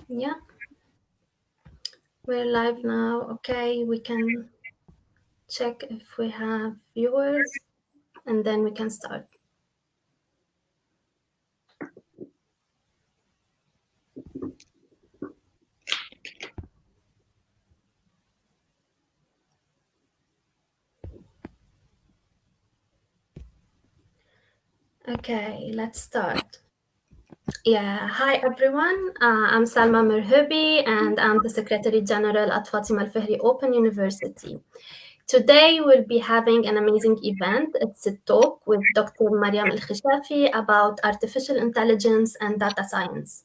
Yeah, we're live now. Okay, we can check if we have viewers and then we can start. Okay, let's start. Yeah, hi everyone. I'm Salma Merhubi and I'm the Secretary General at Fatima Al-Fihri Open University. Today we'll be having an amazing event. It's a talk with Dr. Mariam ELKHECHAFI about artificial intelligence and data science.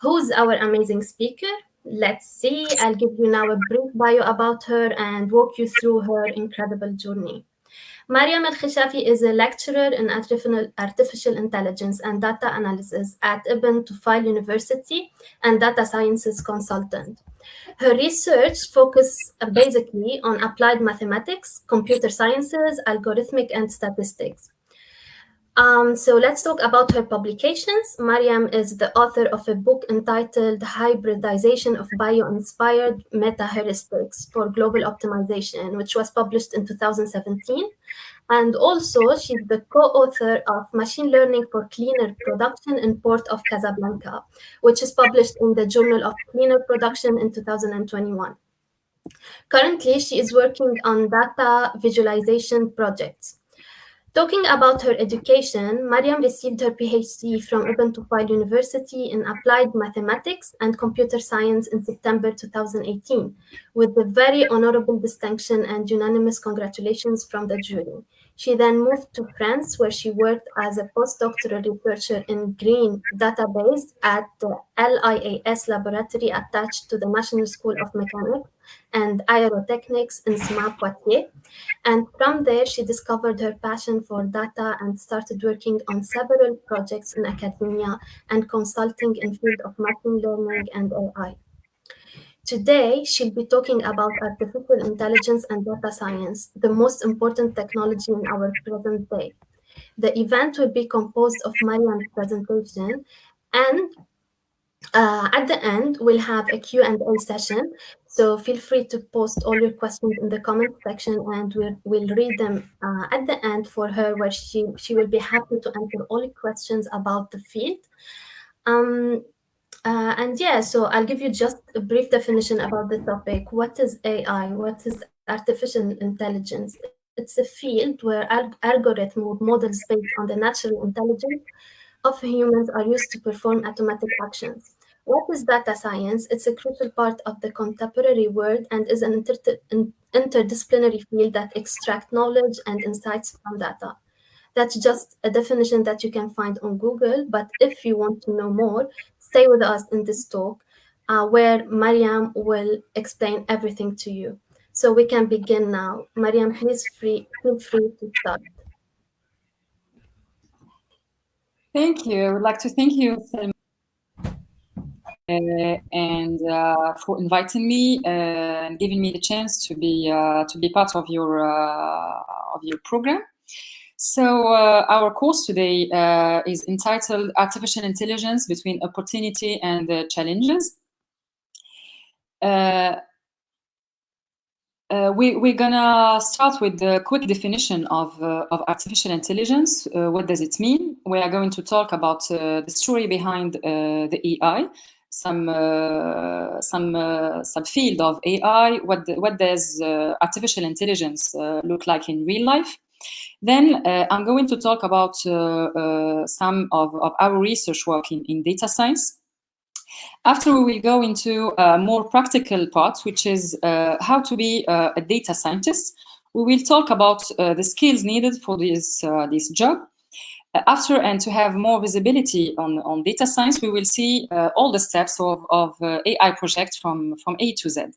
Who's our amazing speaker? Let's see. I'll give you now a brief bio about her and walk you through her incredible journey. Mariam ELKHECHAFI is a lecturer in artificial intelligence and data analysis at Ibn Tofail University and data sciences consultant. Her research focuses basically on applied mathematics, computer sciences, algorithmic and statistics. So let's talk about her publications. Mariam is the author of a book entitled Hybridization of Bio-Inspired Meta-heuristics for Global Optimization, which was published in 2017. And also, she's the co-author of Machine Learning for Cleaner Production in Port of Casablanca, which is published in the Journal of Cleaner Production in 2021. Currently, she is working on data visualization projects. Talking about her education, Mariam received her Ph.D. from Ibn Tofail University in Applied Mathematics and Computer Science in September 2018, with the very honorable distinction and unanimous congratulations from the jury. She then moved to France, where she worked as a Post Doctoral Researcher in Green Database at the LIAS Laboratory attached to the National School of Mechanics and Aerotechnics in ENSMA, Poitiers. And from there, she discovered her passion for data and started working on several projects in academia and consulting in field of machine learning and AI. Today, she'll be talking about artificial intelligence and data science, the most important technology in our present day. The event will be composed of Mariam's presentation, and at the end, we'll have a Q&A session. So feel free to post all your questions in the comment section, and we'll read them at the end for her, where she will be happy to answer all your questions about the field. And yeah, so I'll give you just a brief definition about the topic. What is AI? What is artificial intelligence? It's a field where algorithm models based on the natural intelligence of humans are used to perform automatic actions. What is data science? It's a crucial part of the contemporary world and is an interdisciplinary field that extracts knowledge and insights from data. That's just a definition that you can find on Google, but if you want to know more, stay with us in this talk where Mariam will explain everything to you. So we can begin now. Mariam, please feel free to start. Thank you. I would like to thank you, Selma, and for inviting me and giving me the chance to be part of your program. So our course today is entitled Artificial Intelligence Between Opportunity and Challenges. We're gonna start with the quick definition of artificial intelligence. What does it mean? We are going to talk about the story behind the AI, some subfield of AI. What does artificial intelligence look like in real life? Then I'm going to talk about some of our research work in data science. After, we will go into more practical parts, which is how to be a data scientist. We will talk about the skills needed for this job. After, and to have more visibility on data science, we will see all the steps of AI projects from A to Z.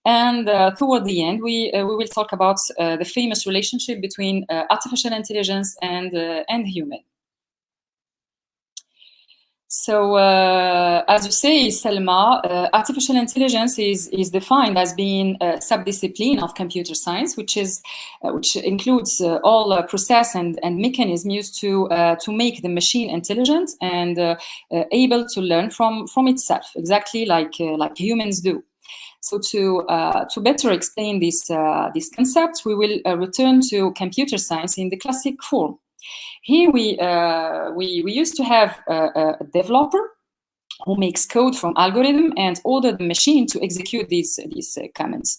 And toward the end, we will talk about the famous relationship between artificial intelligence and human. So, as you say, Selma, artificial intelligence is defined as being a subdiscipline of computer science, which includes all process and mechanism used to make the machine intelligent and able to learn from itself, exactly like humans do. So, to better explain this concept, we will return to computer science in the classic form. Here we used to have a developer who makes code from algorithm and order the machine to execute these commands.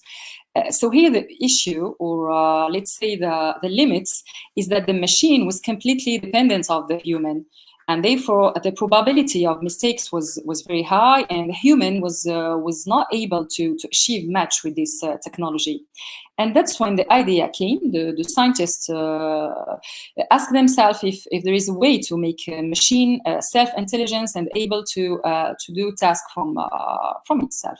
So here the issue, or let's say the limits, is that the machine was completely dependent of the human, and therefore the probability of mistakes was very high, and the human was not able to achieve match with this technology. And that's when the idea came. The scientists asked themselves if there is a way to make a machine self-intelligence and able to do tasks from itself.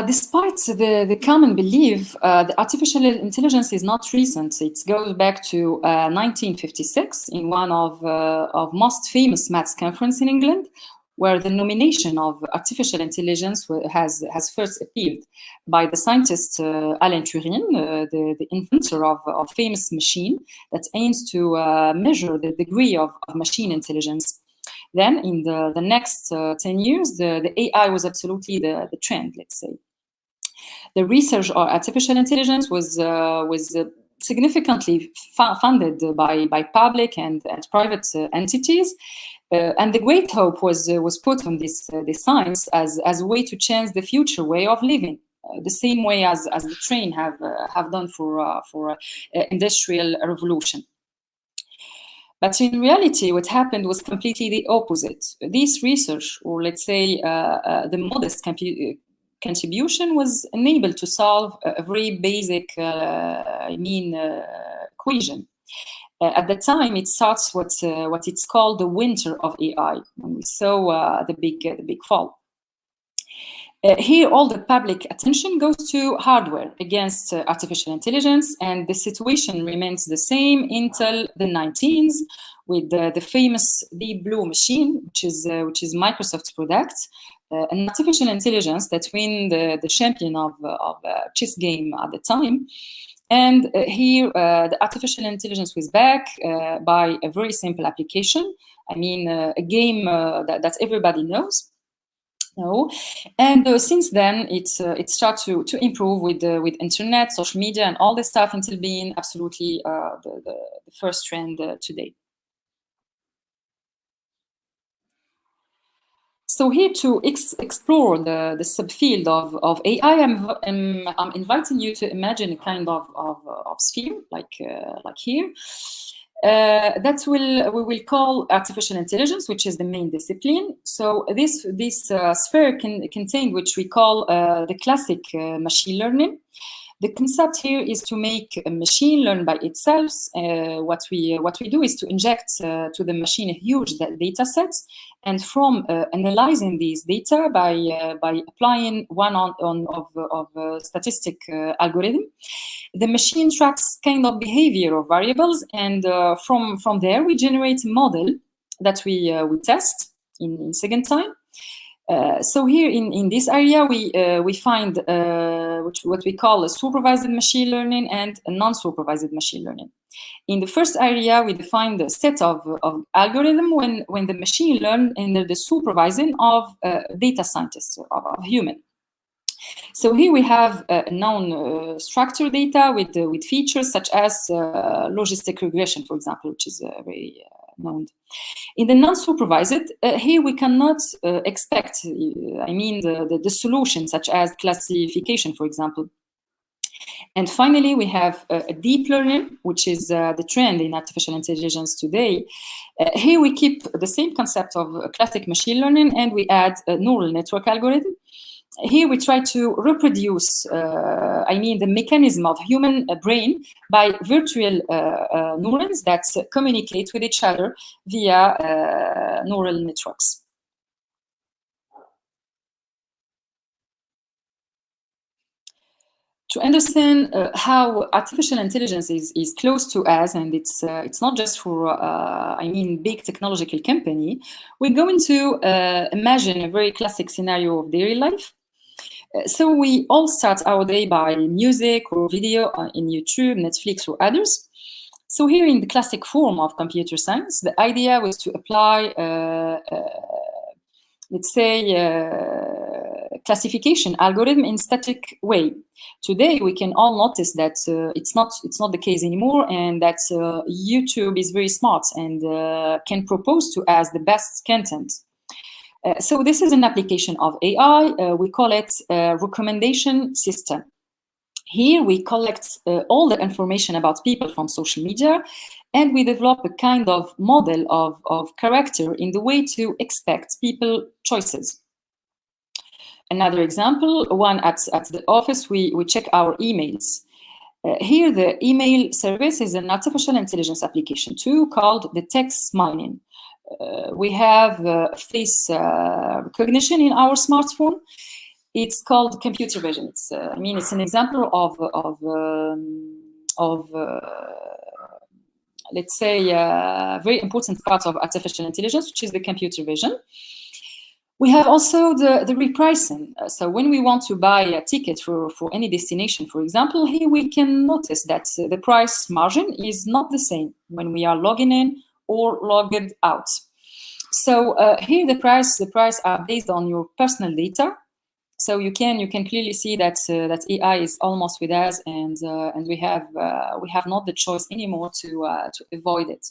Despite the common belief, the artificial intelligence is not recent. It goes back to 1956 in one of most famous maths conference in England, where the nomination of artificial intelligence has first appeared by the scientist Al-Fihri, the inventor of famous machine that aims to measure the degree of machine intelligence. Then in the next 10 years, the AI was absolutely the trend, let's say. The research on artificial intelligence was significantly funded by public and private entities. And the great hope was put on this science as a way to change the future way of living, the same way as the train have done for industrial revolution. But in reality, what happened was completely the opposite. This research, or let's say the modest contribution, was unable to solve a very basic, equation. At the time, it starts what it's called the winter of AI, when we saw the big fall. Here, all the public attention goes to hardware against artificial intelligence, and the situation remains the same until the 19th, with the famous Deep Blue machine, which is Microsoft's product, an artificial intelligence that won the champion of chess game at the time. And here, the artificial intelligence was back by a very simple application. I mean, a game that everybody knows. No, and since then it started to improve with internet, social media, and all this stuff until being absolutely the first trend today. So here to explore the subfield of AI, I'm inviting you to imagine a kind of sphere like here. That we will call artificial intelligence, which is the main discipline. So this sphere contains which we call the classic machine learning. The concept here is to make a machine learn by itself. What we do is to inject to the machine a huge data sets, and from analyzing these data by applying one of statistic algorithm, the machine tracks kind of behavior of variables, and from there we generate a model that we test in second time. So here in this area, we find what we call a supervised machine learning and a non-supervised machine learning. In the first area, we define the set of algorithm when the machine learn under the supervision of data scientists, of human. So here we have known structured data with features such as logistic regression, for example, which is very known. In the non-supervised, here we cannot expect, the solution such as classification, for example. And finally, we have a deep learning, which is the trend in artificial intelligence today. Here we keep the same concept of classic machine learning, and we add a neural network algorithm. Here we try to reproduce, the mechanism of human brain by virtual neurons that communicate with each other via neural networks. to understand how artificial intelligence is close to us, and it's not just for I mean big technological company, we're going to imagine a very classic scenario of daily life. So we all start our day by music or video in YouTube, Netflix, or others. So here in the classic form of computer science, the idea was to apply, let's say, classification algorithm in static way. Today, we can all notice that it's not the case anymore, and that YouTube is very smart and can propose to us the best content. So this is an application of AI. We call it a recommendation system. Here we collect all the information about people from social media, and we develop a kind of model of character in the way to expect people choices. Another example, one at the office, we check our emails. Here the email service is an artificial intelligence application too, called the text mining. We have face recognition in our smartphone. It's called computer vision. It's, I mean, it's an example of let's say, a very important part of artificial intelligence, which is the computer vision. We have also the repricing. So when we want to buy a ticket for any destination, for example, here we can notice that the price margin is not the same when we are logging in or logged out. So here the price are based on your personal data. So you can clearly see that that AI is almost with us, and we have not the choice anymore to avoid it.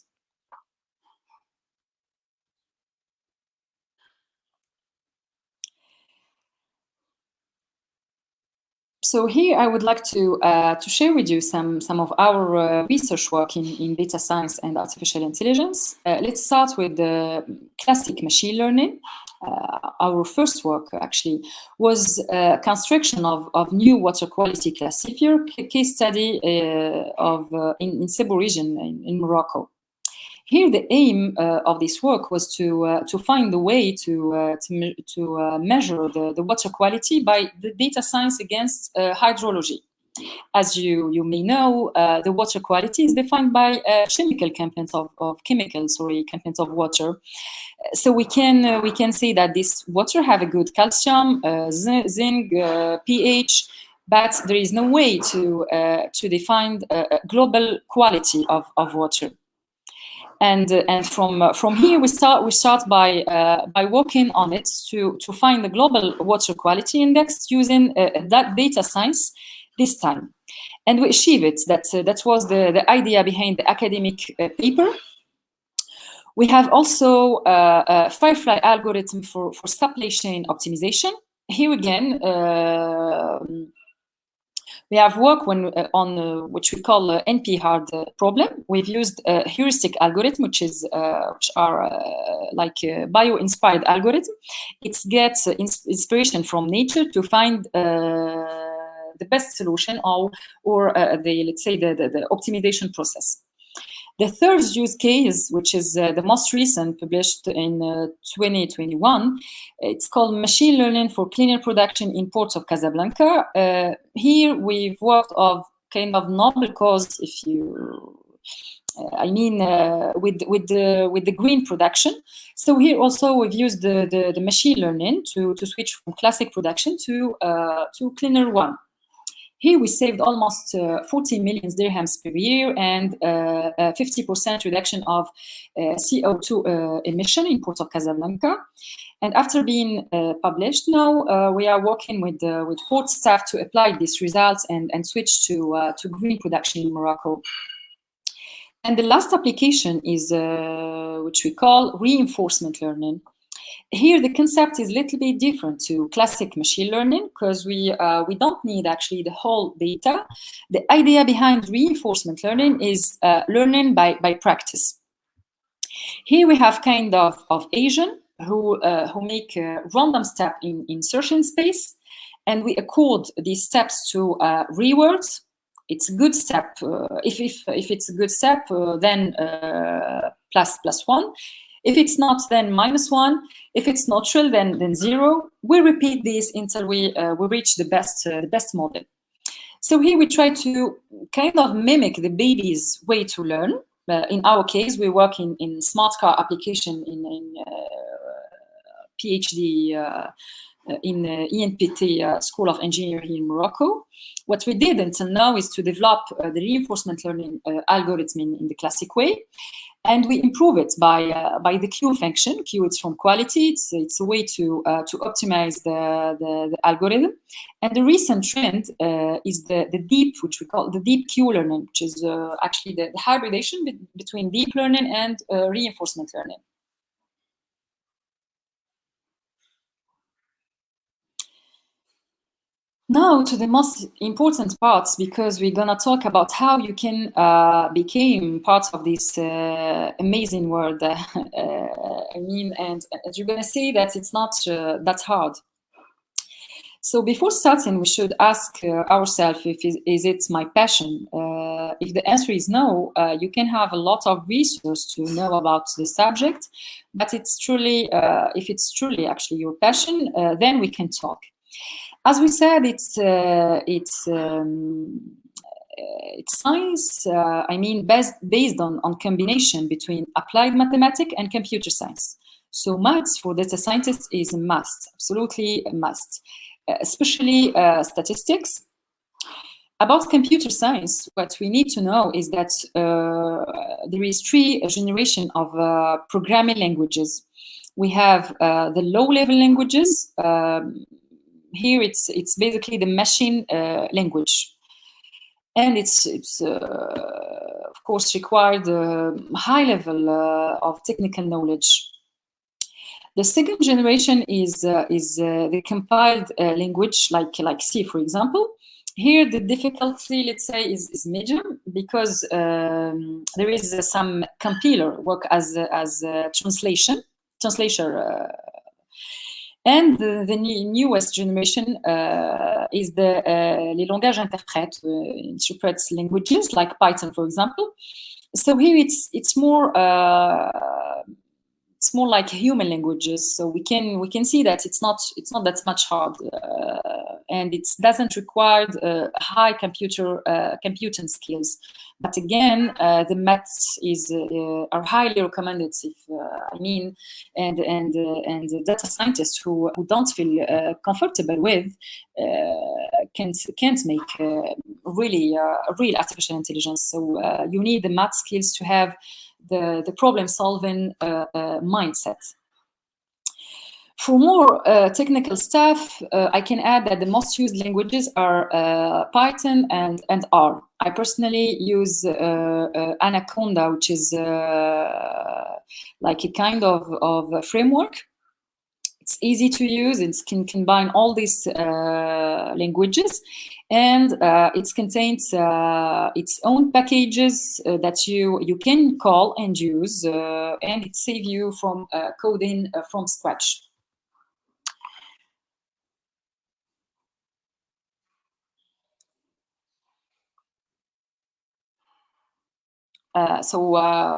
So here I would like to share with you some of our research work in data science and artificial intelligence. Let's start with the classic machine learning. Our first work actually was construction of new water quality classifier, case study in Cebu region in Morocco. Here, the aim of this work was to find a way to measure the water quality by the data science against hydrology. As you may know, the water quality is defined by chemical contents of contents of water. So we can say that this water have a good calcium, zinc, pH, but there is no way to define a global quality of water. And from here we start by working on it to find the global water quality index using that data science this time, and we achieve it. That was the idea behind the academic paper. We have also a Firefly algorithm for supply chain optimization. Here again, we have worked on which we call NP-hard problem. We've used a heuristic algorithm, which are like a bio-inspired algorithm. It gets inspiration from nature to find the best solution or let's say the optimization process. The third use case, which is the most recent, published in 2021, it's called machine learning for cleaner production in ports of Casablanca. Here we've worked of kind of novel cause, if you, I mean, with the green production. So here also we've used the machine learning to switch from classic production to cleaner one. Here we saved almost 40 million dirhams per year and 50% reduction of CO2 emission in Port of Casablanca. And after being published, now we are working with port staff to apply these results and switch to green production in Morocco. And the last application is which we call reinforcement learning. Here, the concept is a little bit different to classic machine learning because we don't need actually the whole data. The idea behind reinforcement learning is learning by practice. Here we have kind of agent who make a random step in insertion space, and we accord these steps to rewards. It's a good step. If it's a good step, then +1. If it's not, then -1. If it's neutral, then 0. We repeat this until we reach the best model. So here we try to kind of mimic the baby's way to learn. In our case, we work in smart car application in Ph.D. In ENPT School of Engineering here in Morocco. What we did until now is to develop the reinforcement learning algorithm in the classic way. And we improve it by the Q function. Q is from quality. It's a way to optimize the algorithm. And the recent trend is the deep, which we call the deep Q learning, which is actually the hybridization between deep learning and reinforcement learning. Now to the most important parts, because we're gonna talk about how you can become part of this amazing world. I mean, and you're gonna see that it's not that hard. So before starting, we should ask ourselves if is it my passion. If the answer is no, you can have a lot of research to know about the subject, but it's truly, if it's truly actually your passion, then we can talk. As we said, it's science, I mean, based on combination between applied mathematics and computer science. So maths for data scientists is a must, absolutely a must, especially statistics. About computer science, what we need to know is that there is three generations of programming languages. We have the low-level languages. Here it's basically the machine language, and it's of course required a high level of technical knowledge. The second generation is the compiled language, like C, for example. Here the difficulty, let's say, is medium, because there is some compiler work as translator. And the newest generation is les langages interprètes, interprets languages like Python, for example. So here it's more like human languages. So we can see that it's not that much hard, and it doesn't require high computing skills. But again, the maths are highly recommended. If I mean, and the data scientists who don't feel comfortable with can't make really real artificial intelligence. So you need the math skills to have the problem-solving mindset. For more technical stuff, I can add that the most used languages are Python and R. I personally use Anaconda, which is like a kind of framework. It's easy to use. It can combine all these languages, and it contains its own packages that you can call and use, and it saves you from coding from scratch.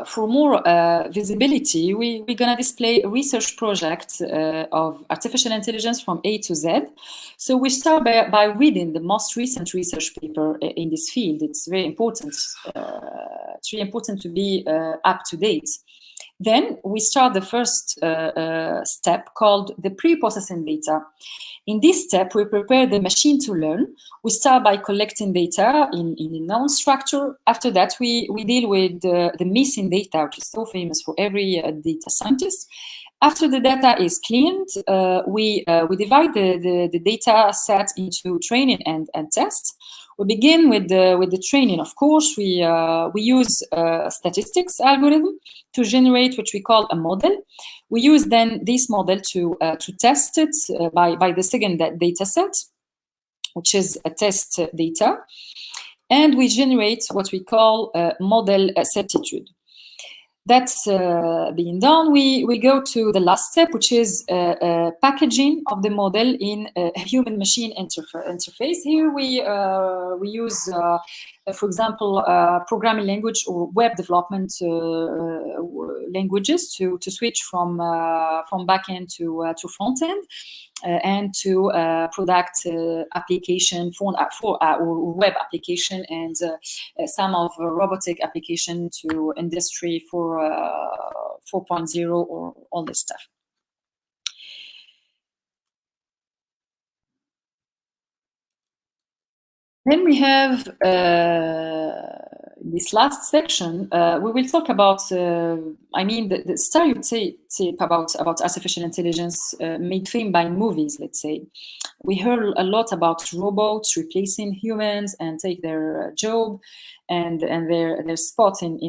For more visibility, we're going to display a research project of artificial intelligence from A to Z. So we start by reading the most recent research paper in this field. It's very important. It's really important to be up to date. Then we start the first step called the pre-processing data. In this step, we prepare the machine to learn. We start by collecting data in a known structure. After that, we deal with the missing data, which is so famous for every data scientist. After the data is cleaned, we divide the data set into training and test. We begin with the training. Of course, we use statistics algorithm to generate what we call a model. We use then this model to test it by the second data set, which is a test data, and we generate what we call model certitude. That's being done. We go to the last step, which is packaging of the model in a human-machine interface. Here we use, for example, programming language or web development languages to switch from backend to front end. And to product application for web application and some of robotic application to industry for 4.0 or all this stuff. Then we have this last section. We will talk about, the stereotype about artificial intelligence made famous by movies, let's say. We heard a lot about robots replacing humans and take their job and their spot in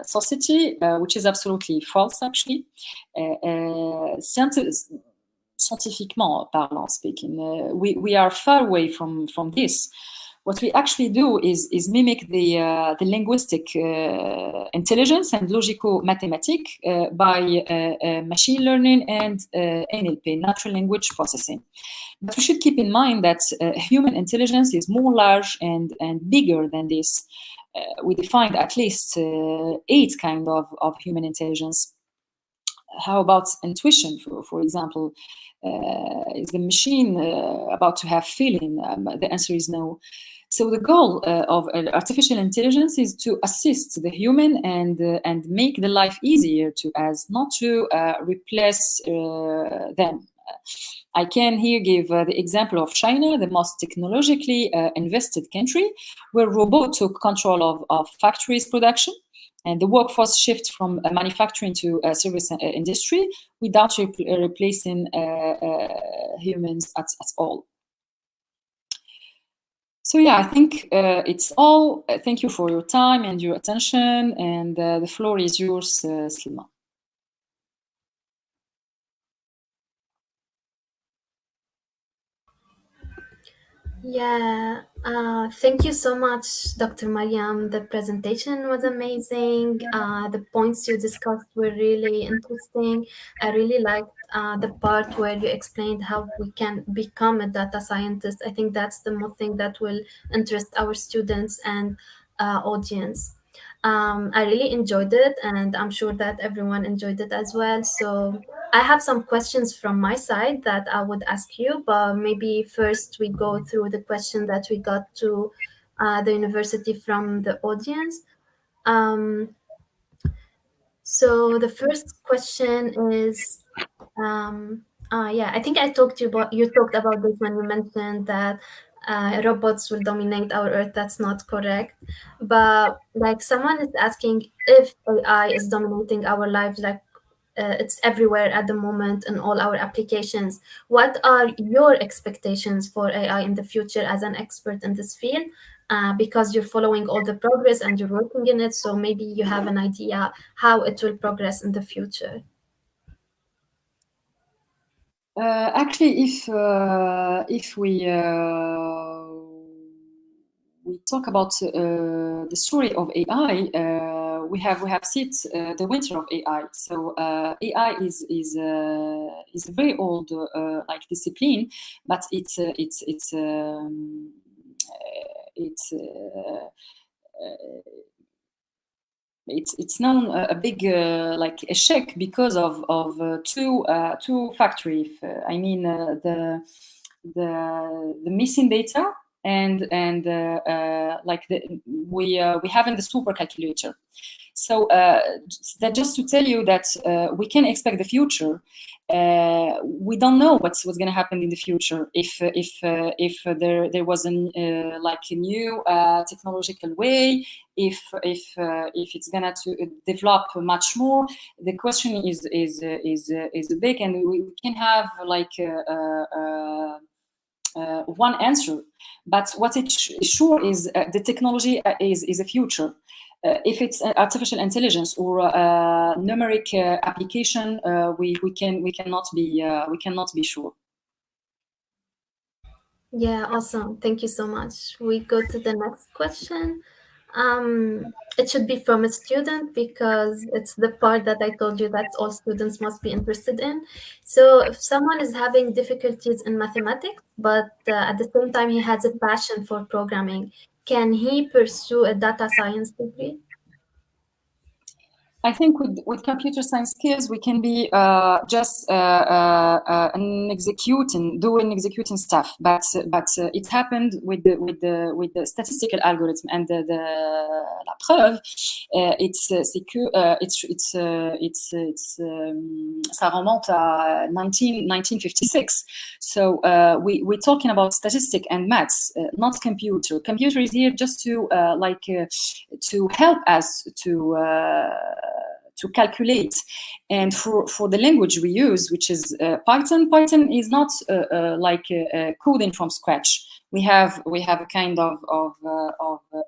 society, which is absolutely false, actually. Scientifically parlant speaking, we are far away from this. What we actually do is mimic the linguistic intelligence and logical mathematics by machine learning and NLP, natural language processing. But we should keep in mind that human intelligence is more large and bigger than this. We defined at least 8 kinds of human intelligence. How about intuition, for example? Is the machine about to have feeling? The answer is no. So the goal of artificial intelligence is to assist the human and make the life easier to us, not to replace them. I can here give the example of China, the most technologically invested country, where robots took control of factories production. And the workforce shift from manufacturing to service industry without replacing humans at all. So yeah, I think it's all. Thank you for your time and your attention, and the floor is yours, Slima. Yeah, thank you so much, Dr. Mariam. The presentation was amazing. The points you discussed were really interesting. I really liked the part where you explained how we can become a data scientist. I think that's the most thing that will interest our students and audience. I really enjoyed it, and I'm sure that everyone enjoyed it as well. So I have some questions from my side that I would ask you, but maybe first we go through the question that we got to the university from the audience. So the first question is, yeah, I think you talked about this when you mentioned that robots will dominate our Earth. That's not correct, but like someone is asking if AI is dominating our lives, like it's everywhere at the moment in all our applications. What are your expectations for AI in the future as an expert in this field? Because you're following all the progress and you're working in it, so maybe you have an idea how it will progress in the future. Actually, if we talk about the story of AI, we have seen the winter of AI. So AI is a very old like discipline, but it's known a big like a check because of two factors. I mean the missing data and like we have in the supercalculator. So that just to tell you that we can expect the future. We don't know what's going to happen in the future. If there was like a new technological way, if it's going to develop much more, the question is big, and we can have like one answer. But what is sure is the technology is a future. If it's artificial intelligence or numeric application, we cannot be sure. Yeah, awesome. Thank you so much. We go to the next question. It should be from a student because it's the part that I told you that all students must be interested in. So if someone is having difficulties in mathematics, but at the same time he has a passion for programming, can he pursue a data science degree? I think with computer science skills, we can be just doing executing stuff. But it happened with the statistical algorithm and la preuve. Ça remonte à 1956. So we're talking about statistics and maths, not computer. Computer is here just to to help us to calculate. And for the language we use, which is Python is not coding from scratch. We have a kind of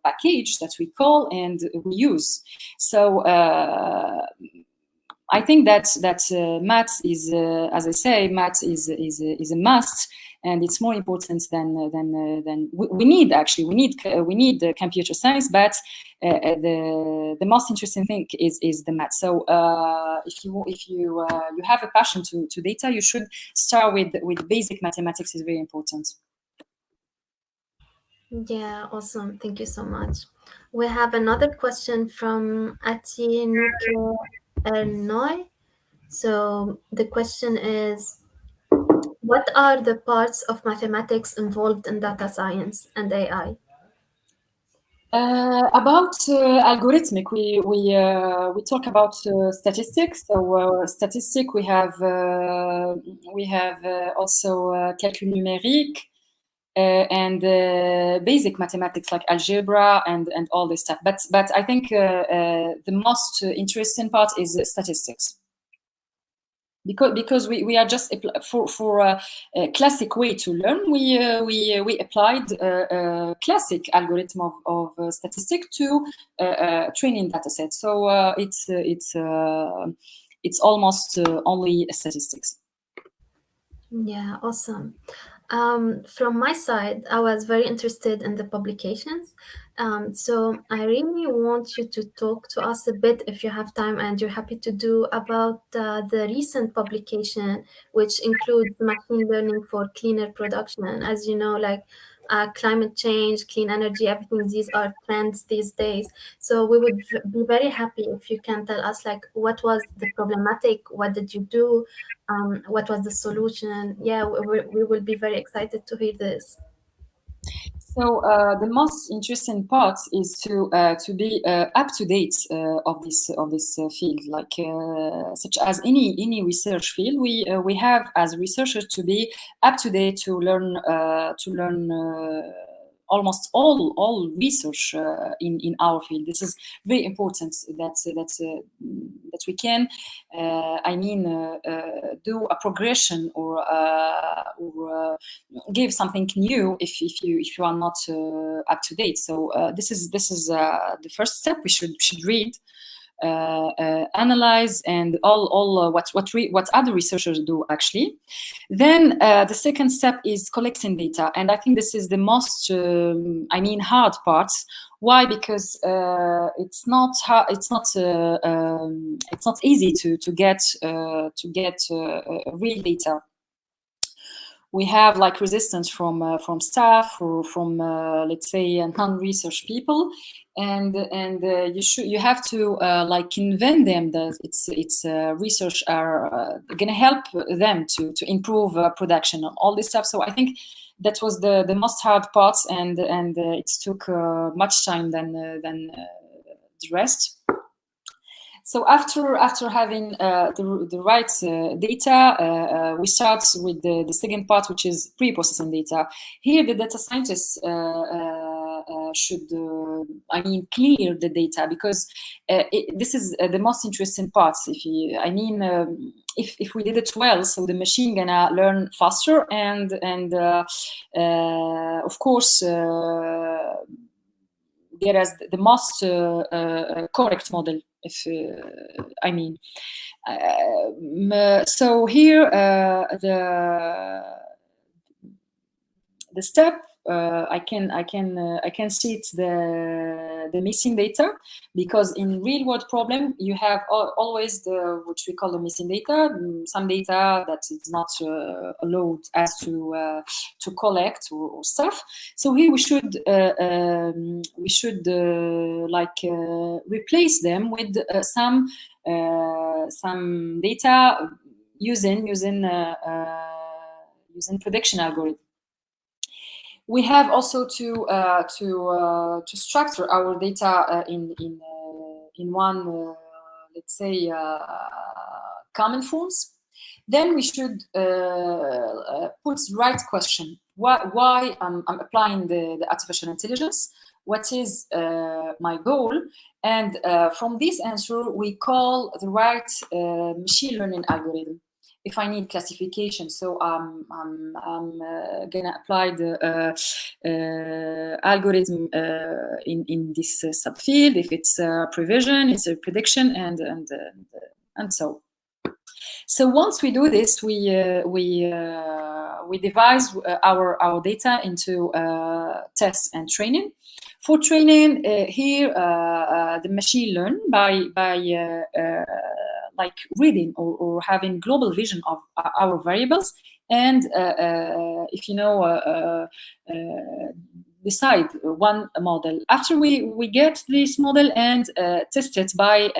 package that we call and we use. So I think that maths is, as I say, maths is a must, and it's more important than we need. Actually, we need computer science, but the most interesting thing is the math. So if you have a passion to data, you should start with basic mathematics. Is very important. Yeah, awesome. Thank you so much. We have another question from Atinuke Ernoy. So the question is, what are the parts of mathematics involved in data science and AI? About algorithmic, we talk about statistics. So statistic, we have also calcul numérique. And basic mathematics like algebra and all this stuff. But I think the most interesting part is statistics. Because we are just for a classic way to learn, we applied classic algorithm of statistics to training data set. So it's almost only statistics. Yeah, awesome. From my side, I was very interested in the publications. So I really want you to talk to us a bit, if you have time and you're happy to do, about the recent publication, which includes machine learning for cleaner production. As you know, like climate change, clean energy, everything, these are trends these days. So we would be very happy if you can tell us, like, what was the problematic, what did you do, what was the solution? Yeah, we will be very excited to hear this. So the most interesting part is to be up to date of this field, like such as any research field. We have as researchers to be up to date to learn almost all research in our field. This is very important that we can do a progression or give something new if you are not up to date. So this is the first step. We should read, analyze, and all what other researchers do actually. Then the second step is collecting data, and I think this is the most hard part. Why? Because it's not easy to get real data. We have like resistance from staff or from let's say non-research people, and you have to convince them that it's research are gonna help them to improve production and all this stuff. So I think that was the most hard part, and it took much time than the rest. So after having the right data, we start with the second part, which is pre-processing data. Here, the data scientists should, clear the data, because this is the most interesting part. If we did it well, so the machine gonna learn faster and of course get us the most correct model. So here the step I can see it's the missing data, because in real world problem you have always what we call the missing data, some data that is not allowed as to collect or stuff. So here we should replace them with some data using prediction algorithm. We have also to structure our data in one let's say common forms. Then we should put the right question. Why I'm applying the artificial intelligence? What is my goal? And from this answer, we call the right machine learning algorithm. If I need classification, so I'm gonna apply the algorithm in this subfield. If it's prevision, it's a prediction, and so. So once we do this, we devise our data into tests and training. For training, here the machine learn by like reading or having global vision of our variables, and if you know decide one model. After we get this model and test it by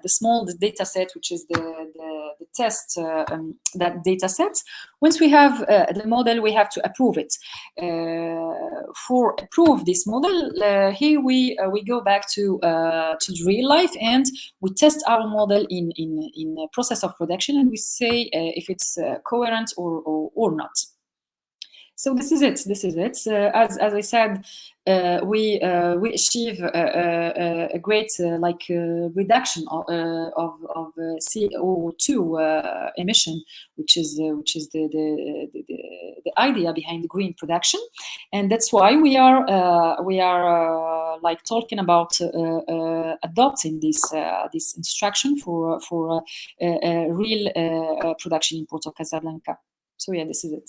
the small data set, which is the test that data set. Once we have the model, we have to approve it. For approve this model, here we go back to real life, and we test our model in a process of production, and we say if it's coherent or not. So this is it. As I said, we achieve a great reduction of CO2 emission, which is the idea behind the green production, and that's why we are like talking about adopting this instruction for real production in Port of Casablanca. So yeah, this is it.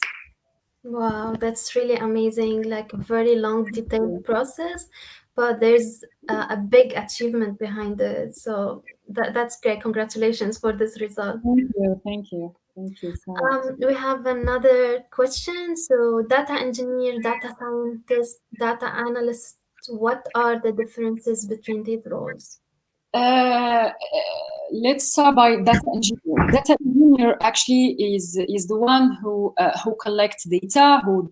Wow, that's really amazing, like a very long, detailed process, but there's a big achievement behind it. So that's great. Congratulations for this result. Thank you so much. We have another question. So data engineer, data scientist, data analyst, what are the differences between these roles? Let's start by data engineer. Data engineer actually is the one who collects data, who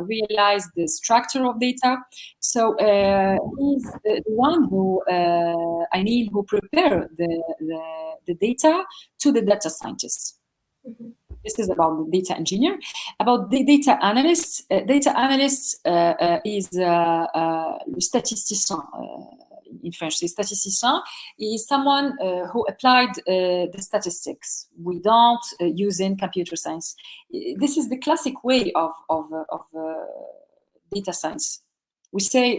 realize the structure of data. So he's the one who who prepare the data to the data scientists. Mm-hmm. This is about the data engineer. About the data analyst, is statisticien. In French, the statisticien is someone who applied the statistics without using computer science. This is the classic way of data science. We say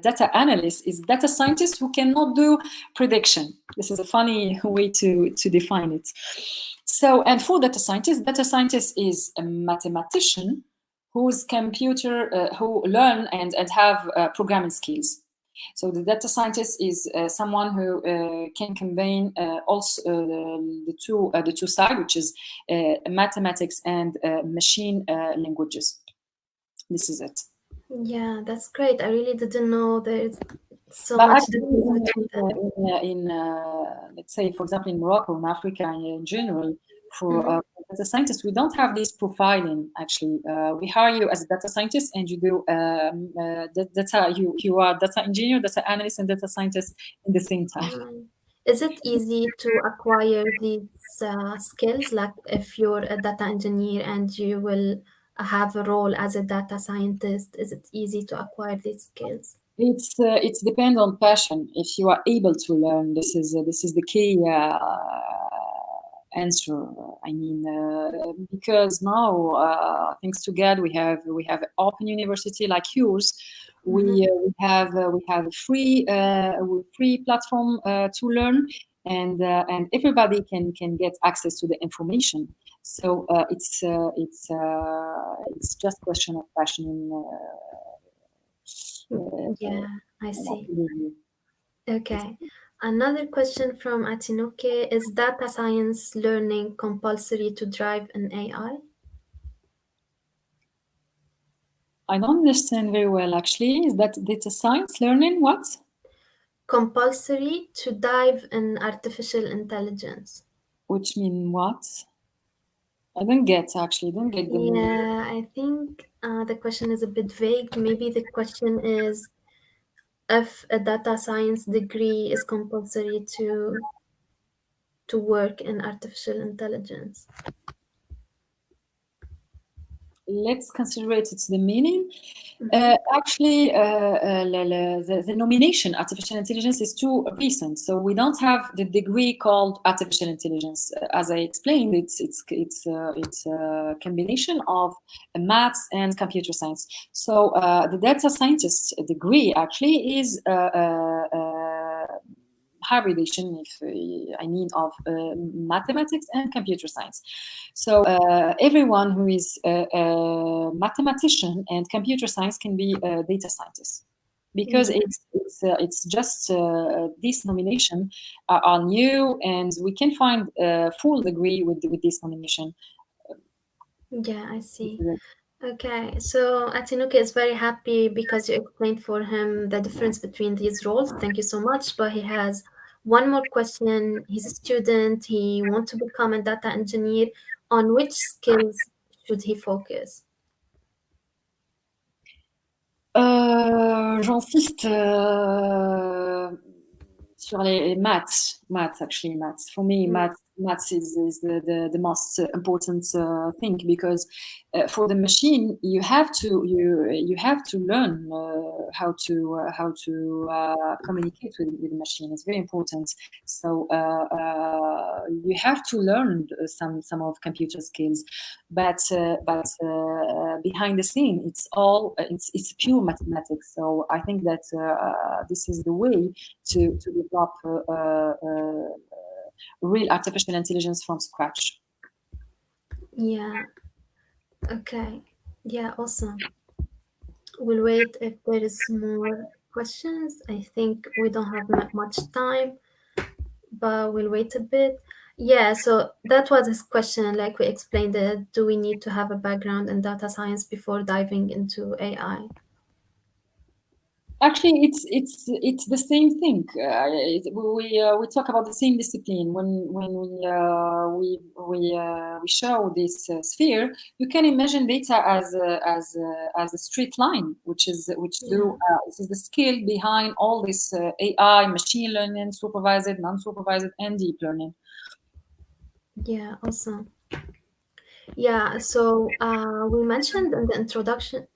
data analyst is data scientist who cannot do prediction. This is a funny way to define it. So, and for data scientist is a mathematician whose computer who learn and have programming skills. So the data scientist is someone who can combine also the two sides, which is mathematics and machine languages. This is it. Yeah, that's great. I really didn't know there's so much difference between them. Let's say, for example, in Morocco, in Africa, in general, for data scientists, we don't have this profiling. Actually, we hire you as a data scientist, and you do data. You are data engineer, data analyst, and data scientist in the same time. Is it easy to acquire these skills? Like, if you're a data engineer and you will have a role as a data scientist, is it easy to acquire these skills? It's depend on passion. If you are able to learn, this is the key answer. I mean, because now thanks to God, we have an open university like yours. We have a free platform to learn, and everybody can get access to the information. So it's just question of passion. Yeah, I see. Really. Okay. Another question from Atinoke, is data science learning compulsory to drive an AI? I don't understand very well, actually. Is that data science learning what? Compulsory to dive in artificial intelligence. Which mean what? I don't get, actually. I don't get the meaning. Yeah, I think the question is a bit vague. Maybe the question is if a data science degree is compulsory to work in artificial intelligence. Let's consider it's the meaning. Mhm. Actually, the nomination artificial intelligence is too recent, so we don't have the degree called artificial intelligence. As I explained, it's a combination of maths and computer science. So the data scientist degree actually is hybridization, if I mean, of mathematics and computer science. So everyone who is a mathematician and computer science can be a data scientist, because Yeah. it's just this nomination are new, and we can find a full degree with this nomination. Yeah, I see. Okay, so Atinuke is very happy because you explained for him the difference between these roles. Thank you so much. But he has one more question. He's a student. He wants to become a data engineer. On which skills should he focus? J'insiste sur les maths. Actually, maths. For me, Mm, maths is the most important thing, because for the machine you have to learn how to communicate with the machine. It's very important. So you have to learn some of computer skills, but behind the scene, it's all it's pure mathematics. So I think that this is the way to develop real artificial intelligence from scratch. yeah, okay. Yeah, awesome. We'll wait if there is more questions. I think we don't have much time, but we'll wait a bit. Yeah, so that was his question. Like we explained it, do we need to have a background in data science before diving into AI? Actually, it's the same thing. We talk about the same discipline when we show this sphere. You can imagine data as a straight line, which Yeah, this is the skill behind all this AI, machine learning, supervised, non-supervised, and deep learning. yeah, awesome. Yeah, so we mentioned in the introduction,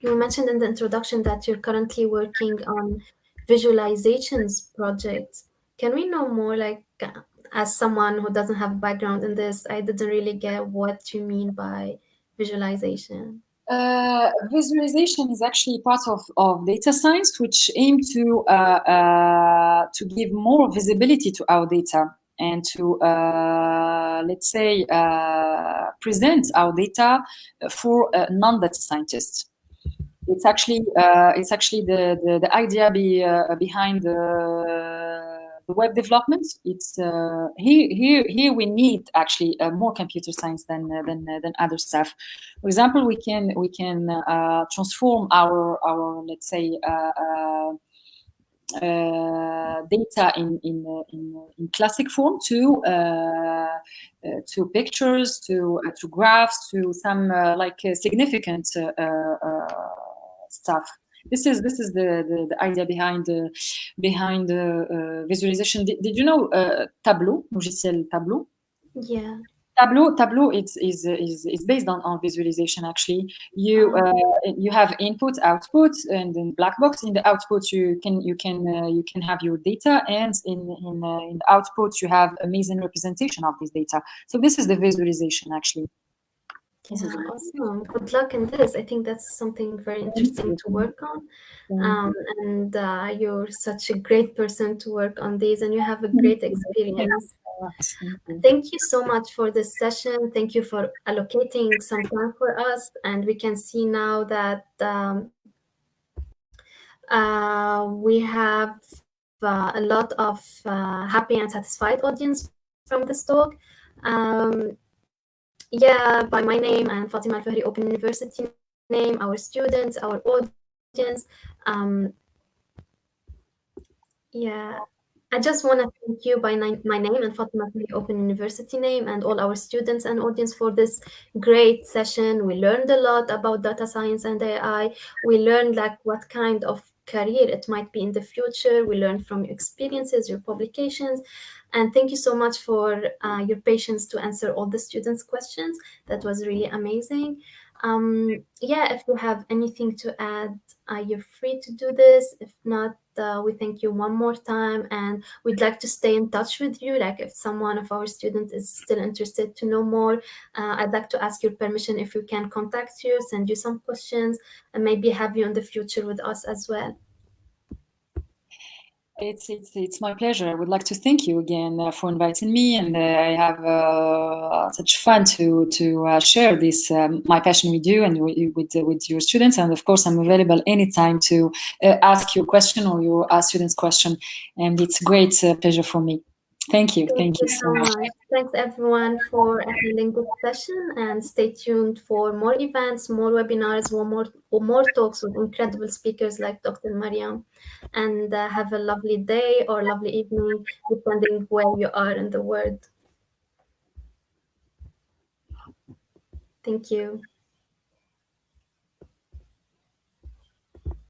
you mentioned in the introduction that you're currently working on visualizations projects. Can we know more, like, as someone who doesn't have a background in this, I didn't really get what you mean by visualization. Visualization is actually part of data science, which aim to give more visibility to our data, and to let's say present our data for non-data scientists. It's actually the idea behind the web development. It's here we need actually more computer science than other stuff. For example, we can transform our let's say data in classic form to pictures, to graphs, to some like significant stuff. This is the idea behind visualization. Did you know Tableau, logiciel Tableau? Yeah. Tableau is based on visualization. Actually, you have input, output, and in black box. In the output, you can have your data, and in the output, you have amazing representation of this data. So this is the visualization, actually. Yeah, awesome. Good luck in this. I think that's something very interesting to work on. And you're such a great person to work on these, and you have a great experience. Thank you so much for this session. Thank you for allocating some time for us. And we can see now that we have a lot of happy and satisfied audience from this talk. Um, yeah, by my name and Fatima Al-Fihri Open University name, our students, our audience. Um, yeah, I just want to thank you by my name and Fatima Al-Fihri Open University name and all our students and audience for this great session. We learned a lot about data science and AI. We learned like what kind of career it might be in the future. We learned from your experiences, your publications. And thank you so much for your patience to answer all the students' questions. That was really amazing. Yeah, if you have anything to add, you're free to do this. If not, we thank you one more time, and we'd like to stay in touch with you. Like if someone of our students is still interested to know more, I'd like to ask your permission if we can contact you, send you some questions, and maybe have you in the future with us as well. It's my pleasure. I would like to thank you again for inviting me, and I have such fun to share this my passion with you and with your students. And of course, I'm available anytime to ask your question or your students' question, and it's a great pleasure for me. Thank you. Thank Thank you you so so much. much. Thanks everyone for attending this session, and stay tuned for more events, more webinars, more talks with incredible speakers like Dr. Mariam. And have a lovely day or lovely evening, depending where you are in the world. Thank you.